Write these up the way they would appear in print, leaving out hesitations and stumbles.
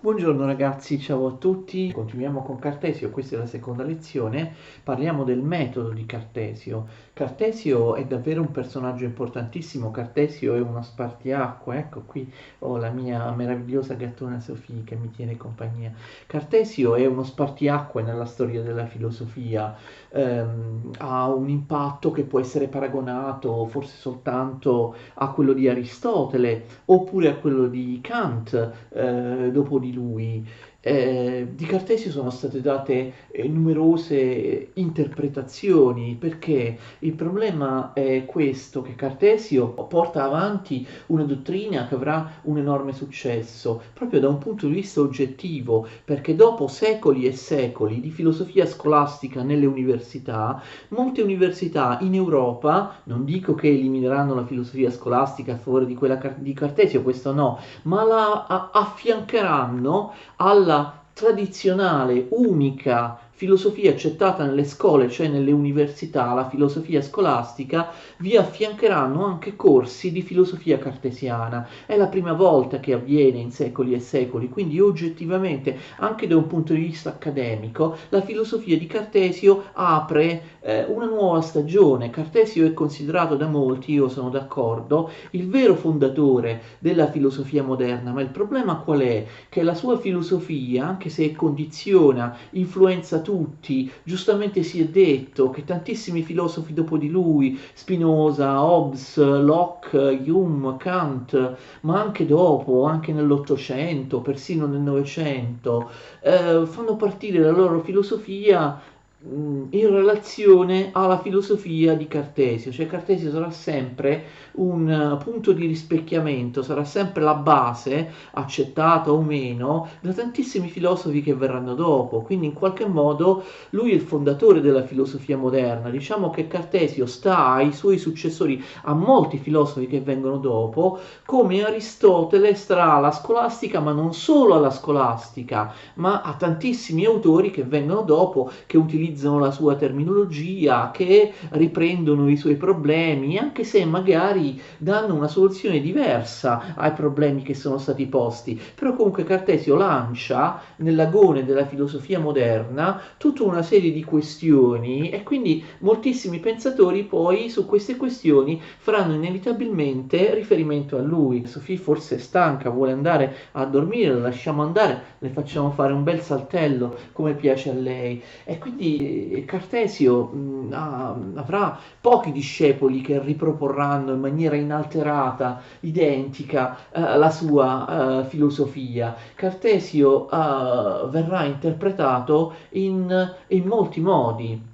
Buongiorno ragazzi, ciao a tutti. Continuiamo con Cartesio, questa è la seconda lezione. Parliamo del metodo di Cartesio. Cartesio è davvero un personaggio importantissimo. Cartesio è uno spartiacque. Ecco, qui ho la mia meravigliosa gattona Sofì che mi tiene compagnia. Cartesio è uno spartiacque nella storia della filosofia. Ha un impatto che può essere paragonato forse soltanto a quello di Aristotele oppure a quello di Kant dopo di lui. Di Cartesio sono state date numerose interpretazioni perché il problema è questo, che Cartesio porta avanti una dottrina che avrà un enorme successo proprio da un punto di vista oggettivo, perché dopo secoli e secoli di filosofia scolastica nelle università, molte università in Europa, non dico che elimineranno la filosofia scolastica a favore di quella di Cartesio, questo no, ma la affiancheranno alla tradizionale, unica filosofia accettata nelle scuole, cioè nelle università, la filosofia scolastica, vi affiancheranno anche corsi di filosofia cartesiana. È la prima volta che avviene in secoli e secoli, quindi oggettivamente, anche da un punto di vista accademico, la filosofia di Cartesio apre una nuova stagione. Cartesio è considerato da molti, io sono d'accordo, il vero fondatore della filosofia moderna, ma il problema qual è? Che la sua filosofia, anche se condiziona, influenza tutti, giustamente si è detto che tantissimi filosofi dopo di lui, Spinoza, Hobbes, Locke, Hume, Kant, ma anche dopo, anche nell'Ottocento, persino nel Novecento, fanno partire la loro filosofia in relazione alla filosofia di Cartesio, cioè Cartesio sarà sempre un punto di rispecchiamento, sarà sempre la base, accettata o meno, da tantissimi filosofi che verranno dopo, quindi in qualche modo lui è il fondatore della filosofia moderna, diciamo che Cartesio sta ai suoi successori, a molti filosofi che vengono dopo, come Aristotele starà alla scolastica, ma non solo alla scolastica, ma a tantissimi autori che vengono dopo, che utilizzano la sua terminologia, che riprendono i suoi problemi, anche se magari danno una soluzione diversa ai problemi che sono stati posti. Però comunque Cartesio lancia nell'agone della filosofia moderna tutta una serie di questioni e quindi moltissimi pensatori poi su queste questioni faranno inevitabilmente riferimento a lui. Sofì forse è stanca, vuole andare a dormire, la lasciamo andare, le facciamo fare un bel saltello come piace a lei. E quindi Cartesio avrà pochi discepoli che riproporranno in maniera inalterata, identica, la sua filosofia. Cartesio verrà interpretato in molti modi.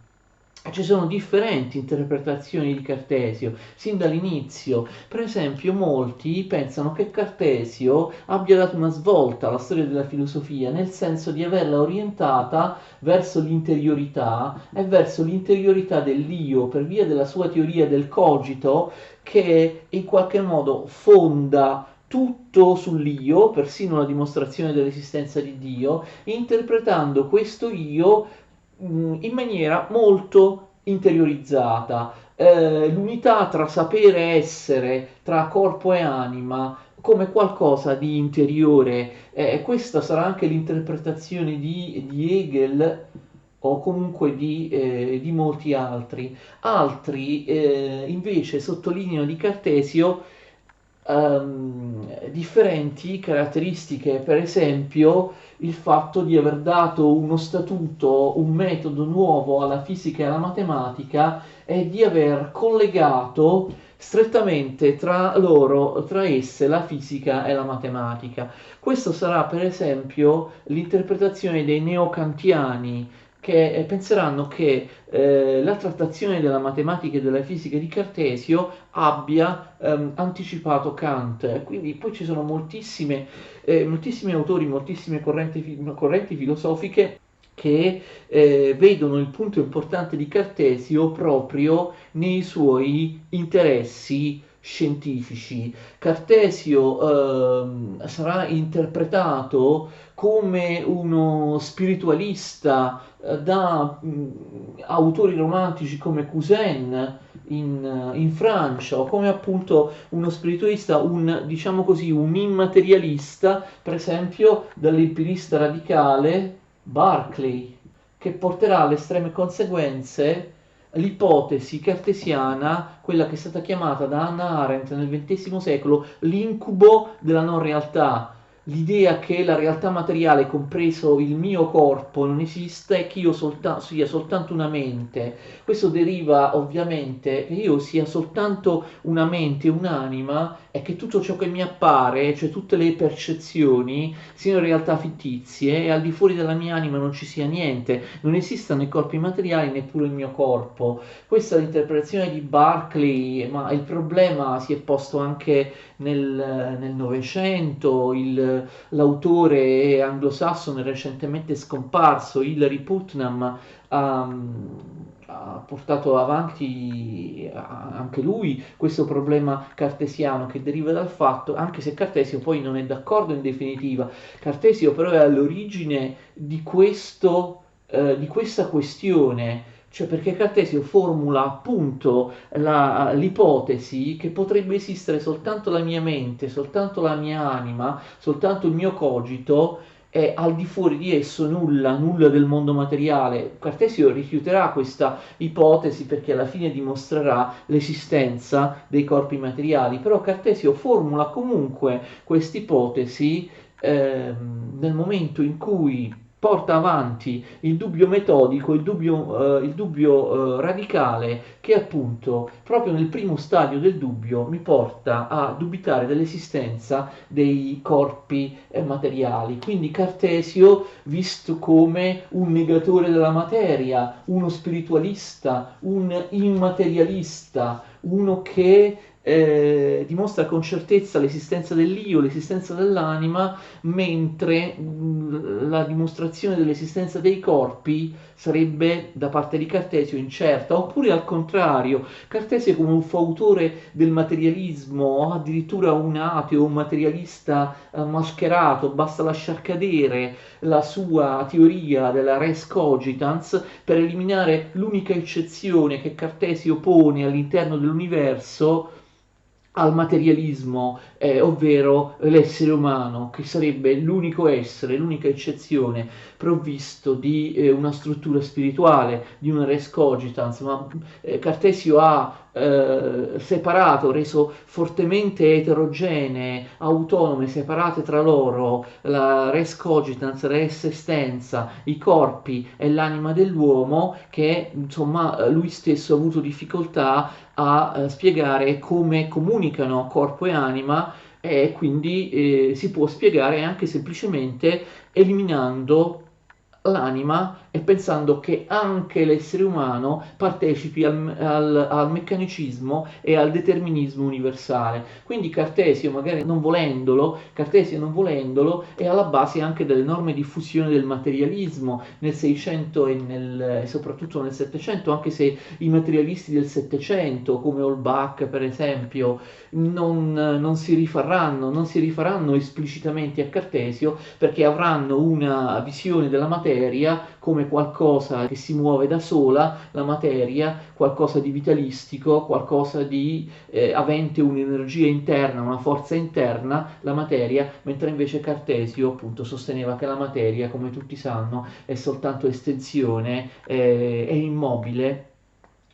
Ci sono differenti interpretazioni di Cartesio sin dall'inizio. Per esempio, molti pensano che Cartesio abbia dato una svolta alla storia della filosofia, nel senso di averla orientata verso l'interiorità e verso l'interiorità dell'io per via della sua teoria del cogito, che in qualche modo fonda tutto sull'io, persino la dimostrazione dell'esistenza di Dio, interpretando questo io in maniera molto interiorizzata. L'unità tra sapere essere, tra corpo e anima, come qualcosa di interiore. Questa sarà anche l'interpretazione di Hegel o comunque di molti altri. Altri invece sottolineano di Cartesio differenti caratteristiche, per esempio il fatto di aver dato uno statuto, un metodo nuovo alla fisica e alla matematica e di aver collegato strettamente tra loro, tra esse, la fisica e la matematica. Questo sarà per esempio l'interpretazione dei neocantiani che penseranno che la trattazione della matematica e della fisica di Cartesio abbia anticipato Kant. Quindi poi ci sono moltissimi autori, moltissime correnti filosofiche che vedono il punto importante di Cartesio proprio nei suoi interessi scientifici. Cartesio sarà interpretato come uno spiritualista da autori romantici come Cousin in Francia, o come appunto uno spiritualista, diciamo così, un immaterialista, per esempio dall'empirista radicale Berkeley, che porterà alle estreme conseguenze l'ipotesi cartesiana, quella che è stata chiamata da Hannah Arendt nel XX secolo l'incubo della non realtà, l'idea che la realtà materiale, compreso il mio corpo, non esista e che io sia soltanto una mente. Questo deriva ovviamente che io sia soltanto una mente, un'anima, e che tutto ciò che mi appare, cioè tutte le percezioni, siano in realtà fittizie e al di fuori della mia anima non ci sia niente, non esistano i corpi materiali neppure il mio corpo. Questa è l'interpretazione di Berkeley, ma il problema si è posto anche nel Novecento. L'autore anglosassone recentemente scomparso, Hilary Putnam, ha portato avanti anche lui questo problema cartesiano che deriva dal fatto, anche se Cartesio poi non è d'accordo in definitiva, Cartesio però è all'origine di di questa questione, cioè perché Cartesio formula appunto l'ipotesi che potrebbe esistere soltanto la mia mente, soltanto la mia anima, soltanto il mio cogito, e al di fuori di esso nulla, nulla del mondo materiale. Cartesio rifiuterà questa ipotesi perché alla fine dimostrerà l'esistenza dei corpi materiali, però Cartesio formula comunque questa ipotesi nel momento in cui porta avanti il dubbio metodico, il dubbio radicale, che appunto proprio nel primo stadio del dubbio mi porta a dubitare dell'esistenza dei corpi materiali. Quindi Cartesio visto come un negatore della materia, uno spiritualista, un immaterialista, uno che dimostra con certezza l'esistenza dell'io, l'esistenza dell'anima, mentre la dimostrazione dell'esistenza dei corpi sarebbe da parte di Cartesio incerta, oppure al contrario, Cartesio come un fautore del materialismo, o addirittura un ateo, un materialista mascherato, basta lasciar cadere la sua teoria della res cogitans per eliminare l'unica eccezione che Cartesio pone all'interno dell'universo al materialismo, ovvero l'essere umano, che sarebbe l'unico essere, l'unica eccezione provvisto di una struttura spirituale, di una res cogitans, ma Cartesio ha separato, reso fortemente eterogenee, autonome, separate tra loro, la res cogitans, la res extensa, i corpi e l'anima dell'uomo, che insomma lui stesso ha avuto difficoltà a spiegare come comunicano corpo e anima, e quindi si può spiegare anche semplicemente eliminando l'anima e pensando che anche l'essere umano partecipi al meccanicismo e al determinismo universale. Quindi Cartesio, magari non volendolo, Cartesio non volendolo, è alla base anche dell'enorme diffusione del materialismo nel 600 e soprattutto nel 700, anche se i materialisti del 700, come Holbach per esempio, non si rifaranno esplicitamente a Cartesio, perché avranno una visione della materia come qualcosa che si muove da sola, la materia, qualcosa di vitalistico, qualcosa di avente un'energia interna, una forza interna, la materia, mentre invece Cartesio appunto sosteneva che la materia, come tutti sanno, è soltanto estensione, è immobile,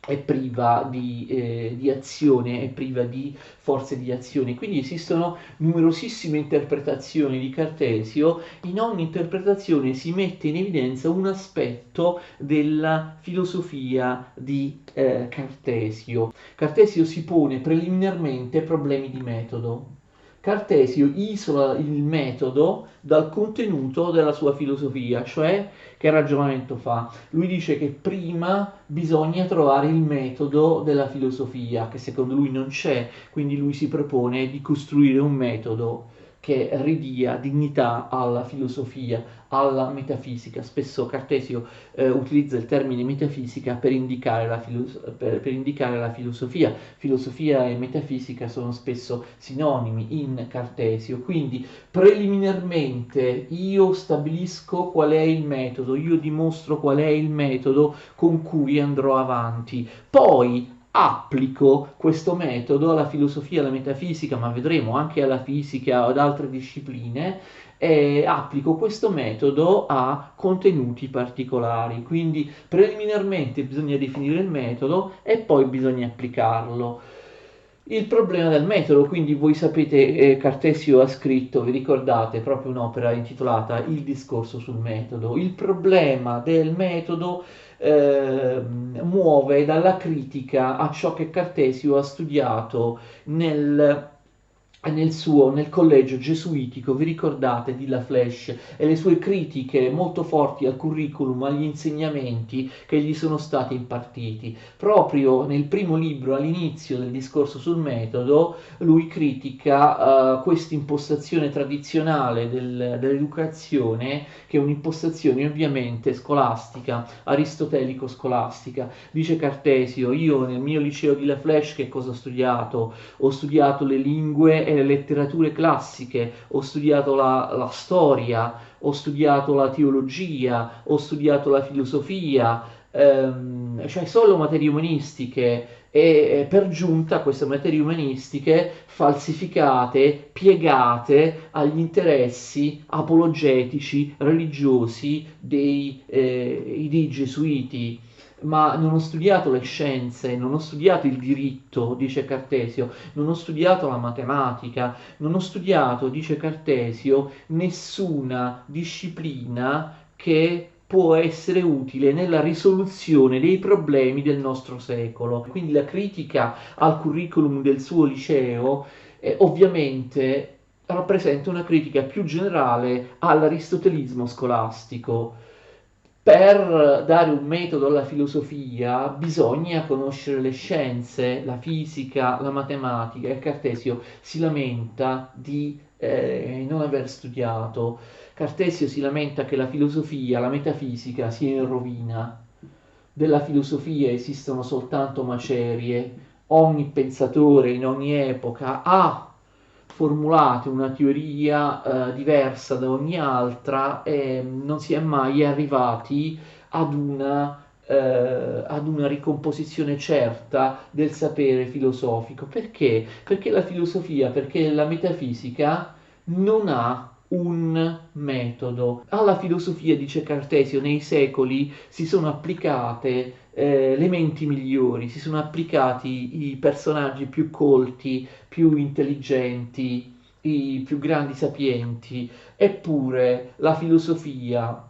è priva di azione, è priva di forze di azione. Quindi esistono numerosissime interpretazioni di Cartesio. In ogni interpretazione si mette in evidenza un aspetto della filosofia di Cartesio. Cartesio si pone preliminarmente problemi di metodo. Cartesio isola il metodo dal contenuto della sua filosofia, cioè che ragionamento fa? Lui dice che prima bisogna trovare il metodo della filosofia, che secondo lui non c'è, quindi lui si propone di costruire un metodo che ridia dignità alla filosofia, alla metafisica. Spesso Cartesio utilizza il termine metafisica per indicare per indicare la filosofia. Filosofia e metafisica sono spesso sinonimi in Cartesio, quindi preliminarmente io stabilisco qual è il metodo, io dimostro qual è il metodo con cui andrò avanti. Poi applico questo metodo alla filosofia, alla metafisica, ma vedremo anche alla fisica o ad altre discipline, e applico questo metodo a contenuti particolari. Quindi preliminarmente bisogna definire il metodo e poi bisogna applicarlo. Il problema del metodo, quindi voi sapete, Cartesio ha scritto, vi ricordate, proprio un'opera intitolata Il discorso sul metodo. Il problema del metodo muove dalla critica a ciò che Cartesio ha studiato nel collegio gesuitico, vi ricordate di La Flèche e le sue critiche molto forti al curriculum, agli insegnamenti che gli sono stati impartiti. Proprio nel primo libro, all'inizio del discorso sul metodo, lui critica questa impostazione tradizionale dell'educazione, che è un'impostazione ovviamente scolastica, aristotelico-scolastica. Dice Cartesio: io nel mio liceo di La Flèche che cosa ho studiato? Ho studiato le lingue e le letterature classiche, ho studiato la storia, ho studiato la teologia, ho studiato la filosofia, cioè solo materie umanistiche, e per giunta queste materie umanistiche falsificate, piegate agli interessi apologetici, religiosi dei gesuiti. Ma non ho studiato le scienze, non ho studiato il diritto, dice Cartesio, non ho studiato la matematica, non ho studiato, dice Cartesio, nessuna disciplina che può essere utile nella risoluzione dei problemi del nostro secolo. Quindi la critica al curriculum del suo liceo ovviamente rappresenta una critica più generale all'aristotelismo scolastico. Per dare un metodo alla filosofia bisogna conoscere le scienze, la fisica, la matematica, e Cartesio si lamenta di non aver studiato. Cartesio si lamenta che la filosofia, la metafisica sia in rovina. Della filosofia esistono soltanto macerie, ogni pensatore in ogni epoca ha formulate una teoria diversa da ogni altra e non si è mai arrivati ad una ricomposizione certa del sapere filosofico. Perché? Perché la filosofia, perché la metafisica non ha un metodo. Alla filosofia, dice Cartesio, nei secoli si sono applicate le menti migliori, si sono applicati i personaggi più colti, più intelligenti, i più grandi sapienti, eppure la filosofia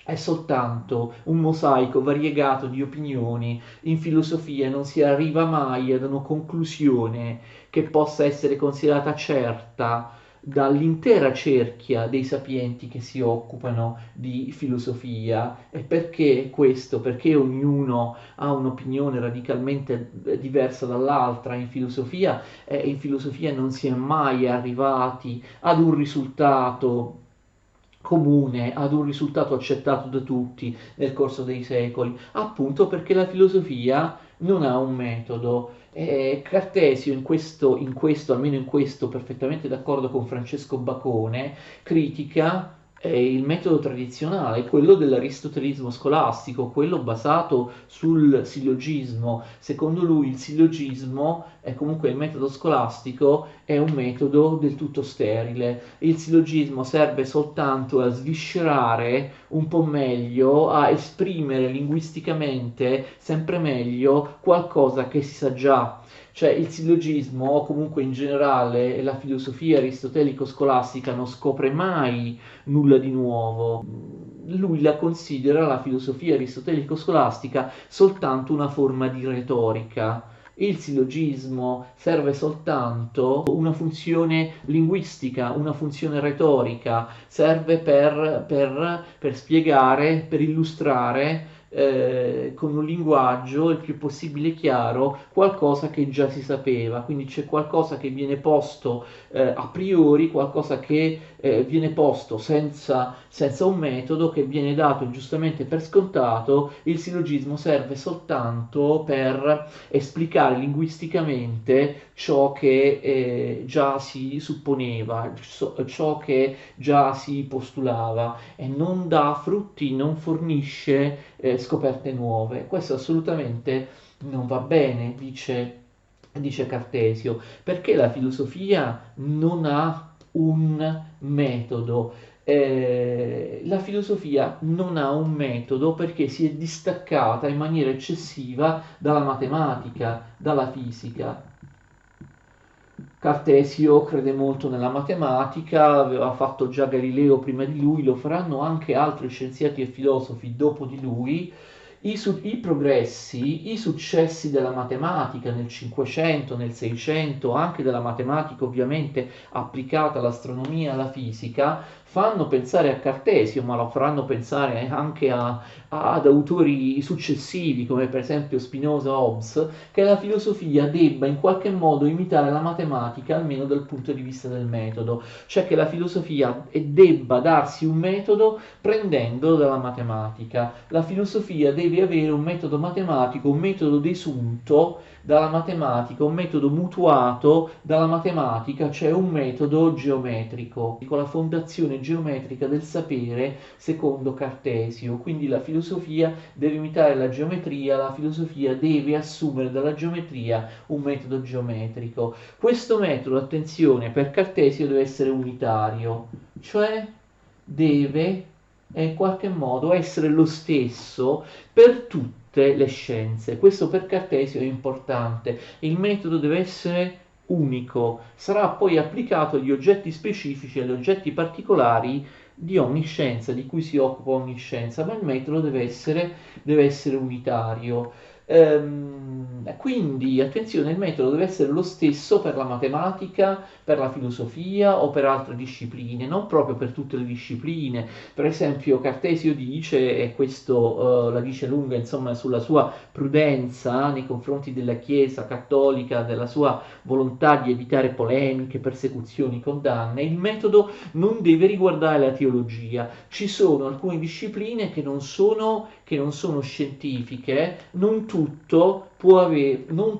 è soltanto un mosaico variegato di opinioni. In filosofia non si arriva mai ad una conclusione che possa essere considerata certa dall'intera cerchia dei sapienti che si occupano di filosofia. E perché questo? Perché ognuno ha un'opinione radicalmente diversa dall'altra in filosofia non si è mai arrivati ad un risultato comune, ad un risultato accettato da tutti nel corso dei secoli, appunto perché la filosofia non ha un metodo. Cartesio almeno in questo, perfettamente d'accordo con Francesco Bacone, critica il metodo tradizionale, quello dell'aristotelismo scolastico, quello basato sul sillogismo. Secondo lui il sillogismo è comunque il metodo scolastico, è un metodo del tutto sterile. Il sillogismo serve soltanto a sviscerare un po' meglio, a esprimere linguisticamente sempre meglio qualcosa che si sa già. Cioè il sillogismo, o comunque in generale la filosofia aristotelico-scolastica, non scopre mai nulla di nuovo. Lui la considera, la filosofia aristotelico-scolastica, soltanto una forma di retorica. Il sillogismo serve soltanto una funzione linguistica, una funzione retorica, serve per spiegare, per illustrare con un linguaggio il più possibile chiaro qualcosa che già si sapeva, quindi c'è qualcosa che viene posto a priori, qualcosa che viene posto senza un metodo, che viene dato giustamente per scontato. Il sillogismo serve soltanto per esplicare linguisticamente ciò che già si supponeva, ciò che già si postulava, e non dà frutti, non fornisce scoperte nuove. Questo assolutamente non va bene, dice Cartesio, perché la filosofia non ha un metodo. La filosofia non ha un metodo perché si è distaccata in maniera eccessiva dalla matematica, dalla fisica. Cartesio crede molto nella matematica, aveva fatto già Galileo prima di lui, lo faranno anche altri scienziati e filosofi dopo di lui. I progressi, i successi della matematica nel 500, nel 600, anche della matematica ovviamente applicata all'astronomia e alla fisica, fanno pensare a Cartesio, ma lo faranno pensare anche ad autori successivi, come per esempio Spinoza o Hobbes, che la filosofia debba in qualche modo imitare la matematica, almeno dal punto di vista del metodo, cioè che la filosofia debba darsi un metodo prendendo dalla matematica. La filosofia deve avere un metodo matematico, un metodo desunto dalla matematica, un metodo mutuato dalla matematica, cioè un metodo geometrico, con la fondazione geometrica del sapere secondo Cartesio. Quindi la filosofia deve imitare la geometria, la filosofia deve assumere dalla geometria un metodo geometrico. Questo metodo, attenzione, per Cartesio deve essere unitario, cioè deve in qualche modo essere lo stesso per tutte le scienze. Questo per Cartesio è importante. Il metodo deve essere unico, sarà poi applicato agli oggetti specifici, agli oggetti particolari di ogni scienza, di cui si occupa ogni scienza, ma il metodo deve essere unitario. Quindi attenzione, il metodo deve essere lo stesso per la matematica, per la filosofia o per altre discipline, non proprio per tutte le discipline. Per esempio Cartesio dice, e questo la dice lunga insomma sulla sua prudenza nei confronti della Chiesa cattolica, della sua volontà di evitare polemiche, persecuzioni, condanne, il metodo non deve riguardare la teologia. Ci sono alcune discipline che non sono scientifiche, non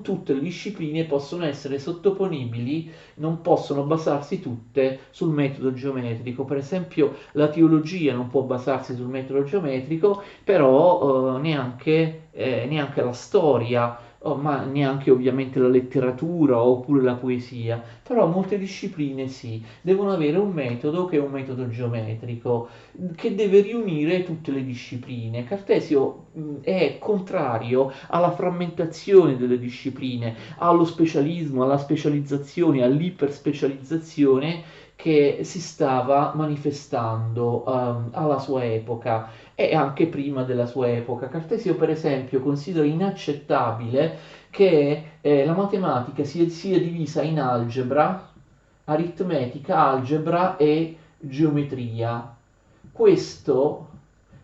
tutte le discipline possono essere sottoponibili, non possono basarsi tutte sul metodo geometrico. Per esempio la teologia non può basarsi sul metodo geometrico, però neanche la storia, ma neanche ovviamente la letteratura oppure la poesia. Però molte discipline sì, devono avere un metodo che è un metodo geometrico, che deve riunire tutte le discipline. Cartesio è contrario alla frammentazione delle discipline, allo specialismo, alla specializzazione, all'iperspecializzazione che si stava manifestando alla sua epoca e anche prima della sua epoca. Cartesio, per esempio, considera inaccettabile che la matematica sia divisa in algebra, aritmetica, algebra e geometria. Questo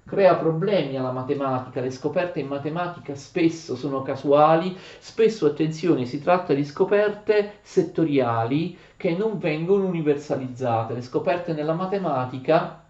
crea problemi alla matematica, le scoperte in matematica spesso sono casuali, spesso, attenzione, si tratta di scoperte settoriali che non vengono universalizzate. Le scoperte nella matematica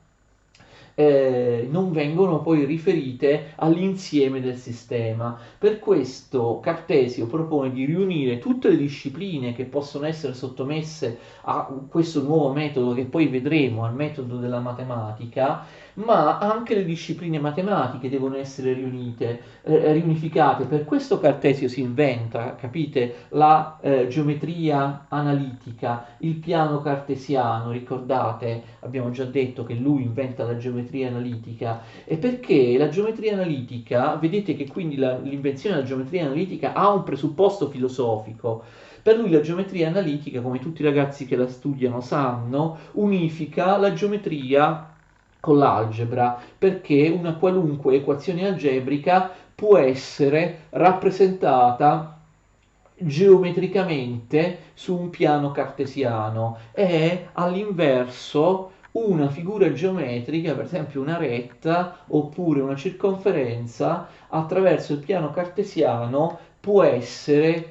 non vengono poi riferite all'insieme del sistema. Per questo Cartesio propone di riunire tutte le discipline che possono essere sottomesse a questo nuovo metodo che poi vedremo, al metodo della matematica, ma anche le discipline matematiche devono essere riunificate. Per questo Cartesio si inventa, capite, la geometria analitica, il piano cartesiano. Ricordate, abbiamo già detto che lui inventa la geometria analitica, e perché la geometria analitica, vedete che quindi l'invenzione della geometria analitica ha un presupposto filosofico. Per lui la geometria analitica, come tutti i ragazzi che la studiano sanno, unifica la geometria con l'algebra, perché una qualunque equazione algebrica può essere rappresentata geometricamente su un piano cartesiano, e all'inverso una figura geometrica, per esempio una retta oppure una circonferenza, attraverso il piano cartesiano può essere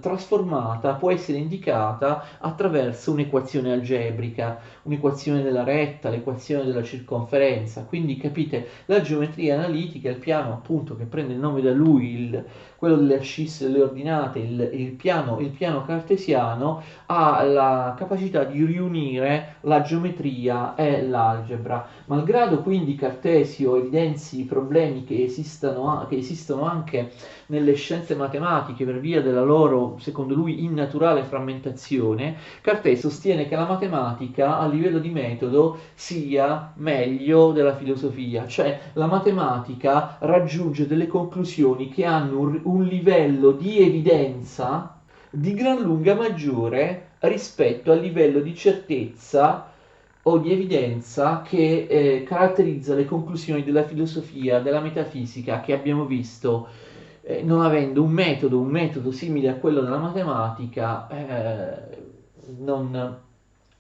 trasformata, può essere indicata attraverso un'equazione algebrica, un'equazione della retta, l'equazione della circonferenza. Quindi capite, la geometria analitica, il piano appunto che prende il nome da lui, quello delle ascisse delle ordinate, il piano cartesiano, ha la capacità di riunire la geometria e l'algebra. Malgrado quindi Cartesio evidenzi problemi che esistono anche nelle scienze matematiche per via della loro, secondo lui, innaturale frammentazione, Cartesio sostiene che la matematica a livello di metodo sia meglio della filosofia, cioè la matematica raggiunge delle conclusioni che hanno un livello di evidenza di gran lunga maggiore rispetto al livello di certezza o di evidenza che caratterizza le conclusioni della filosofia, della metafisica che abbiamo visto, non avendo un metodo simile a quello della matematica,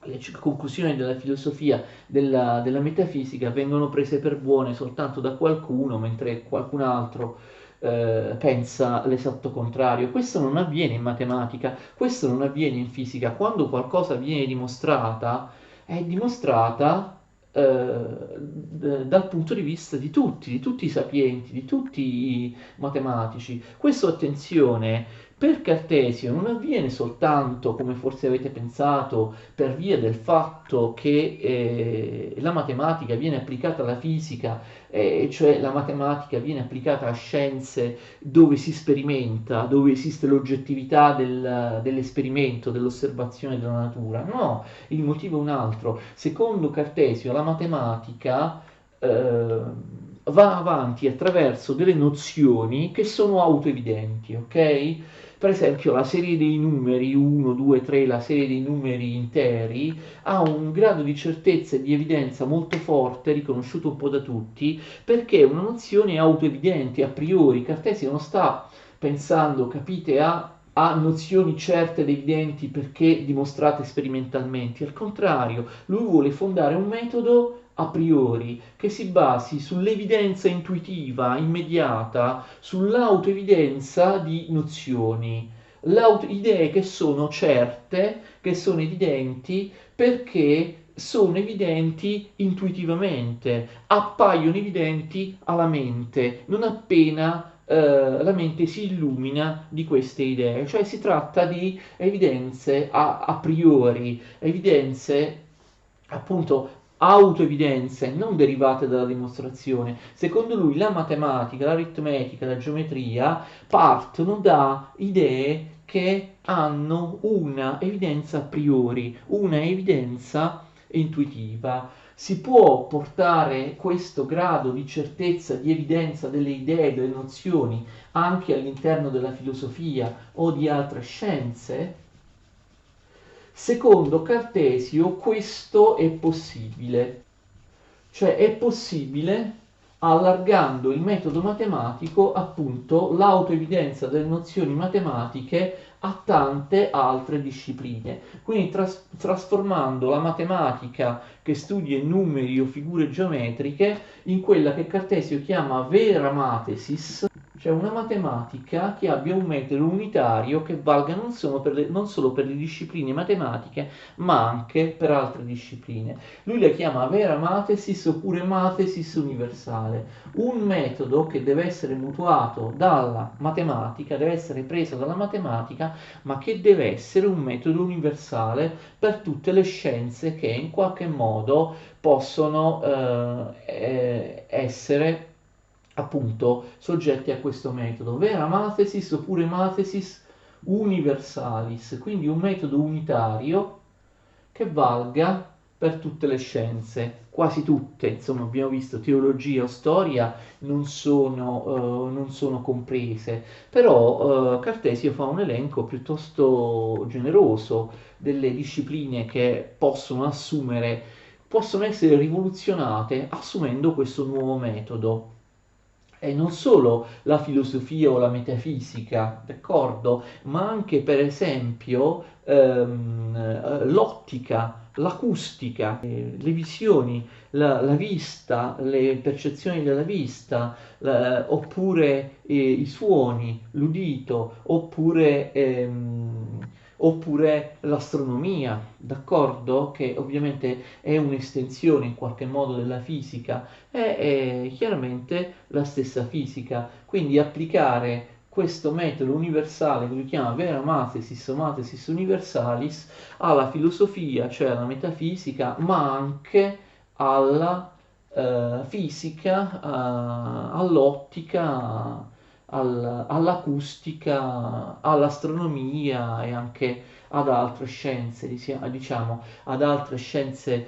le conclusioni della filosofia, della metafisica vengono prese per buone soltanto da qualcuno, mentre qualcun altro pensa l'esatto contrario. Questo non avviene in matematica, questo non avviene in fisica. Quando qualcosa viene dimostrata, è dimostrata dal punto di vista di tutti i sapienti, di tutti i matematici. Questo, attenzione, per Cartesio non avviene soltanto, come forse avete pensato, per via del fatto che la matematica viene applicata alla fisica, cioè la matematica viene applicata a scienze dove si sperimenta, dove esiste l'oggettività dell'esperimento, dell'osservazione della natura. No, il motivo è un altro. Secondo Cartesio la matematica va avanti attraverso delle nozioni che sono autoevidenti, ok? Per esempio la serie dei numeri 1, 2, 3, la serie dei numeri interi ha un grado di certezza e di evidenza molto forte, riconosciuto un po' da tutti, perché è una nozione autoevidente a priori. Cartesio non sta pensando, capite, a nozioni certe ed evidenti perché dimostrate sperimentalmente. Al contrario, lui vuole fondare un metodo a priori che si basi sull'evidenza intuitiva, immediata, sull'autoevidenza di nozioni. Idee che sono certe, che sono evidenti perché sono evidenti intuitivamente, appaiono evidenti alla mente, non appena la mente si illumina di queste idee, cioè si tratta di evidenze a priori, evidenze appunto autoevidenze non derivate dalla dimostrazione. Secondo lui la matematica, l'aritmetica, la geometria partono da idee che hanno una evidenza a priori, una evidenza intuitiva. Si può portare questo grado di certezza, di evidenza delle idee, delle nozioni anche all'interno della filosofia o di altre scienze? Secondo Cartesio questo è possibile, cioè è possibile allargando il metodo matematico, appunto, l'autoevidenza delle nozioni matematiche a tante altre discipline, quindi trasformando la matematica che studia numeri o figure geometriche in quella che Cartesio chiama vera matesis, cioè una matematica che abbia un metodo unitario che valga non solo per le discipline matematiche, ma anche per altre discipline. Lui la chiama vera matesis oppure matesis universale, un metodo che deve essere mutuato dalla matematica, deve essere preso dalla matematica, ma che deve essere un metodo universale per tutte le scienze che in qualche modo possono essere appunto soggetti a questo metodo. Vera mathesis oppure mathesis universalis, quindi un metodo unitario che valga per tutte le scienze, quasi tutte, insomma abbiamo visto teologia o storia non sono comprese, però Cartesio fa un elenco piuttosto generoso delle discipline che possono essere rivoluzionate assumendo questo nuovo metodo. E non solo la filosofia o la metafisica, d'accordo, ma anche per esempio l'ottica, l'acustica, le visioni, la vista, le percezioni della vista, oppure i suoni, l'udito, oppure l'astronomia, d'accordo? Che ovviamente è un'estensione in qualche modo della fisica, è chiaramente la stessa fisica. Quindi applicare questo metodo universale che lui chiama vera mathesis universalis alla filosofia, cioè alla metafisica, ma anche alla fisica, all'ottica, all'acustica, all'astronomia e anche ad altre scienze, diciamo, ad altre scienze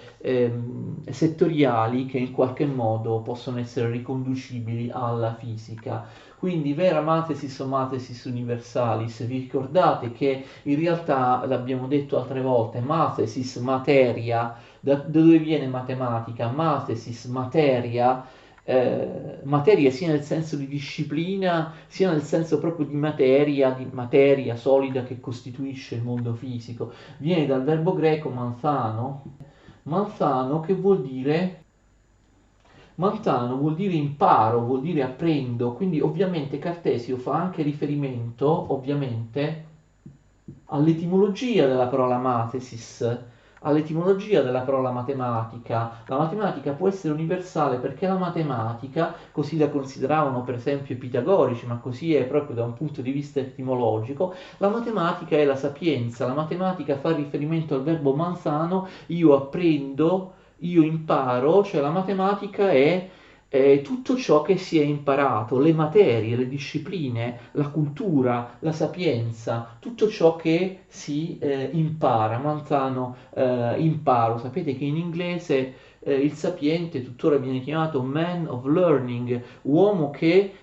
settoriali che in qualche modo possono essere riconducibili alla fisica. Quindi vera mathesis o mathesis universalis, vi ricordate che in realtà, l'abbiamo detto altre volte, mathesis, materia, da dove viene matematica? Mathesis, materia, materia sia nel senso di disciplina, sia nel senso proprio di materia solida che costituisce il mondo fisico. Viene dal verbo greco manthano, manthano che vuol dire Mantano vuol dire imparo, vuol dire apprendo, quindi ovviamente Cartesio fa anche riferimento, ovviamente, all'etimologia della parola mathesis, all'etimologia della parola matematica. La matematica può essere universale perché la matematica, così la consideravano per esempio i pitagorici, ma così è proprio da un punto di vista etimologico, la matematica è la sapienza, la matematica fa riferimento al verbo manzano, io apprendo, io imparo, cioè la matematica è tutto ciò che si è imparato, le materie, le discipline, la cultura, la sapienza, tutto ciò che si impara. Manzano imparo, sapete che in inglese il sapiente tuttora viene chiamato man of learning, uomo che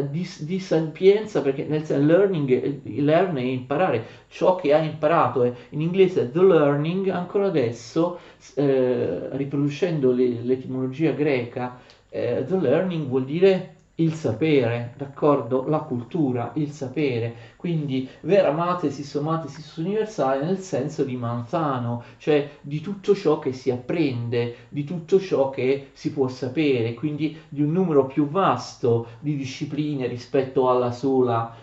di sapienza, perché nel senso learn è imparare ciò che ha imparato, in inglese the learning, ancora adesso riproducendo l'etimologia greca, the learning vuol dire il sapere, d'accordo? La cultura, il sapere, quindi vera mathesis o mathesis universale nel senso di manzano, cioè di tutto ciò che si apprende, di tutto ciò che si può sapere, quindi di un numero più vasto di discipline rispetto alla sola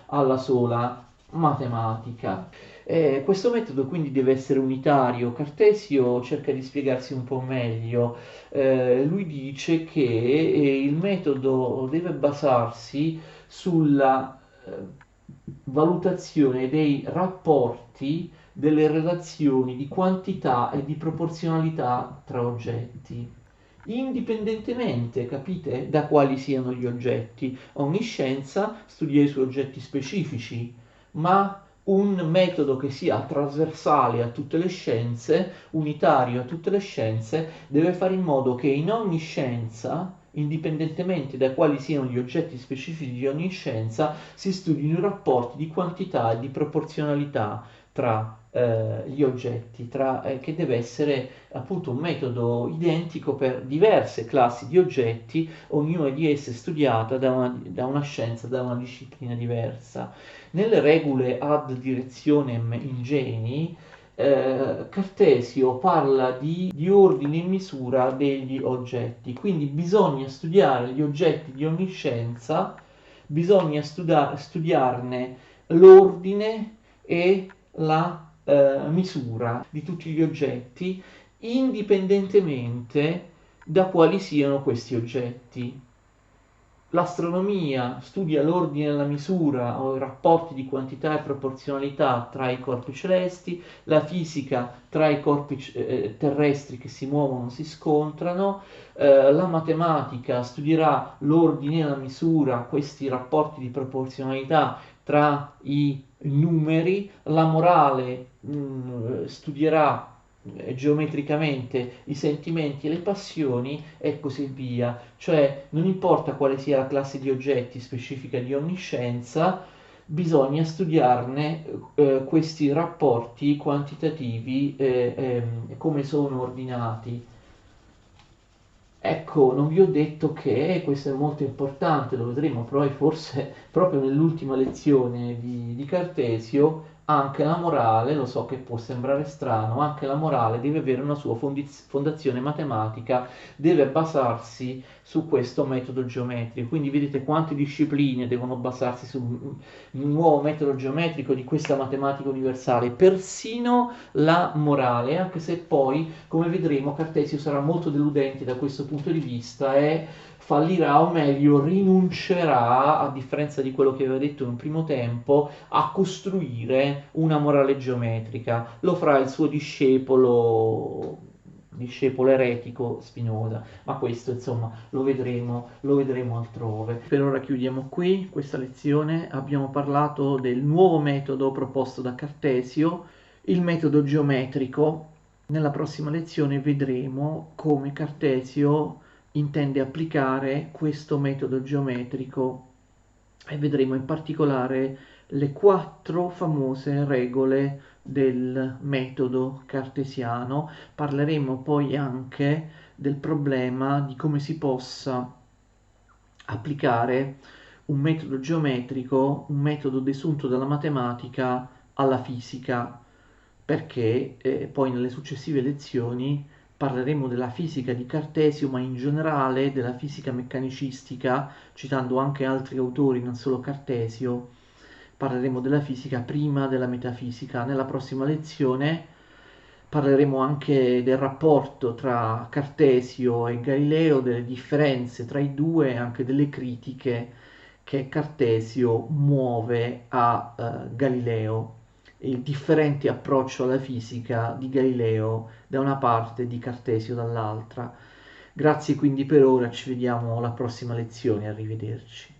matematica. Questo metodo quindi deve essere unitario. Cartesio cerca di spiegarsi un po' meglio. Lui dice che il metodo deve basarsi sulla valutazione dei rapporti, delle relazioni di quantità e di proporzionalità tra oggetti, indipendentemente, capite, da quali siano gli oggetti. Ogni scienza studia i suoi oggetti specifici, ma un metodo che sia trasversale a tutte le scienze, unitario a tutte le scienze, deve fare in modo che in ogni scienza, indipendentemente da quali siano gli oggetti specifici di ogni scienza, si studino i rapporti di quantità e di proporzionalità tra gli oggetti, che deve essere appunto un metodo identico per diverse classi di oggetti, ognuna di esse studiata da una scienza, da una disciplina diversa. Nelle regole ad directionem ingeni, Cartesio parla di ordine e misura degli oggetti, quindi bisogna studiare gli oggetti di ogni scienza, bisogna studiarne l'ordine e la misura di tutti gli oggetti, indipendentemente da quali siano questi oggetti. L'astronomia studia l'ordine e la misura o i rapporti di quantità e proporzionalità tra i corpi celesti, la fisica tra i corpi terrestri che si muovono, si scontrano, la matematica studierà l'ordine e la misura, questi rapporti di proporzionalità tra i numeri, la morale studierà geometricamente i sentimenti e le passioni e così via. Cioè non importa quale sia la classe di oggetti specifica di ogni scienza, bisogna studiarne questi rapporti quantitativi, come sono ordinati. Ecco, non vi ho detto che questo è molto importante, lo vedremo poi forse proprio nell'ultima lezione di Cartesio, anche la morale, lo so che può sembrare strano, anche la morale deve avere una sua fondazione matematica, deve basarsi su questo metodo geometrico. Quindi vedete quante discipline devono basarsi su un nuovo metodo geometrico di questa matematica universale, persino la morale, anche se poi, come vedremo, Cartesio sarà molto deludente da questo punto di vista e fallirà, o meglio, rinuncerà, a differenza di quello che aveva detto in un primo tempo, a costruire una morale geometrica. Lo farà il suo discepolo eretico Spinoza, ma questo insomma lo vedremo altrove. Per ora chiudiamo qui questa lezione, abbiamo parlato del nuovo metodo proposto da Cartesio, il metodo geometrico. Nella prossima lezione vedremo come Cartesio intende applicare questo metodo geometrico e vedremo in particolare le 4 famose regole del metodo cartesiano. Parleremo poi anche del problema di come si possa applicare un metodo geometrico, un metodo desunto dalla matematica alla fisica, perché poi nelle successive lezioni parleremo della fisica di Cartesio, ma in generale della fisica meccanicistica, citando anche altri autori, non solo Cartesio. Parleremo della fisica prima della metafisica. Nella prossima lezione parleremo anche del rapporto tra Cartesio e Galileo, delle differenze tra i due e anche delle critiche che Cartesio muove a Galileo, il differente approccio alla fisica di Galileo da una parte e di Cartesio dall'altra. Grazie quindi per ora, ci vediamo alla prossima lezione, arrivederci.